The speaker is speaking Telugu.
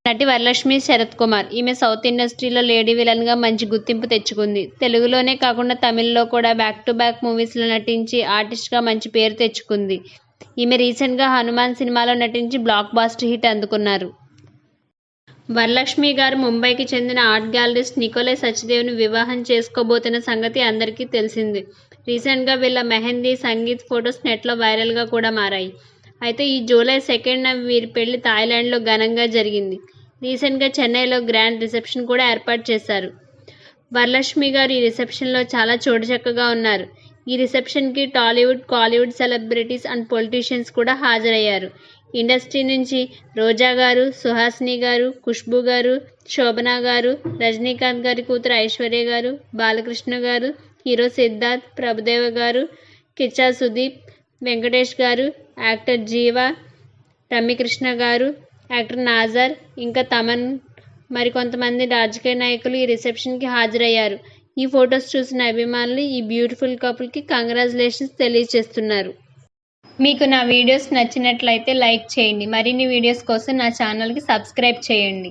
నటి వరలక్ష్మి శరత్ కుమార్. ఈమె సౌత్ ఇండస్ట్రీలో లేడీ విలన్గా మంచి గుర్తింపు తెచ్చుకుంది. తెలుగులోనే కాకుండా తమిళ్లో కూడా బ్యాక్ టు బ్యాక్ మూవీస్లో నటించి ఆర్టిస్ట్గా మంచి పేరు తెచ్చుకుంది. ఈమె రీసెంట్గా హనుమాన్ సినిమాలో నటించి బ్లాక్ బాస్టర్ హిట్ అందుకున్నారు. వరలక్ష్మి గారు ముంబైకి చెందిన ఆర్ట్ గ్యాలరిస్ట్ నికోలై సచ్దేవ్ను వివాహం చేసుకోబోతున్న సంగతి అందరికీ తెలిసిందే. రీసెంట్గా వీళ్ళ మెహందీ, సంగీత్ ఫొటోస్ నెట్లో వైరల్గా కూడా మారాయి. అయితే ఈ జూలై 2న వీరి పెళ్లి థాయిలాండ్లో ఘనంగా జరిగింది. రీసెంట్గా చెన్నైలో గ్రాండ్ రిసెప్షన్ కూడా ఏర్పాటు చేశారు. వరలక్ష్మి గారు ఈ రిసెప్షన్లో చాలా చూడచక్కగా ఉన్నారు. ఈ రిసెప్షన్కి Tollywood, Kollywood celebrities and politicians కూడా హాజరయ్యారు. ఇండస్ట్రీ నుంచి రోజా గారు, సుహాసిని గారు, ఖుష్బూ గారు, శోభన గారు, రజనీకాంత్ గారి కూతురు ఐశ్వర్య గారు, బాలకృష్ణ గారు, హీరో సిద్ధార్థ్, ప్రభుదేవ గారు, కిచ్చా సుదీప్, వెంకటేష్ గారు, యాక్టర్ జీవా, రమ్యకృష్ణ గారు, యాక్టర్ నాజర్, ఇంకా తమన్, మరికొంతమంది రాజకీయ నాయకులు ఈ రిసెప్షన్కి హాజరయ్యారు. ఈ ఫొటోస్ చూసిన అభిమానులు ఈ బ్యూటిఫుల్ కపుల్కి కంగ్రాచులేషన్స్ తెలియజేస్తున్నారు. మీకు నా వీడియోస్ నచ్చినట్లయితే లైక్ చేయండి. మరిన్ని వీడియోస్ కోసం నా ఛానల్కి సబ్స్క్రైబ్ చేయండి.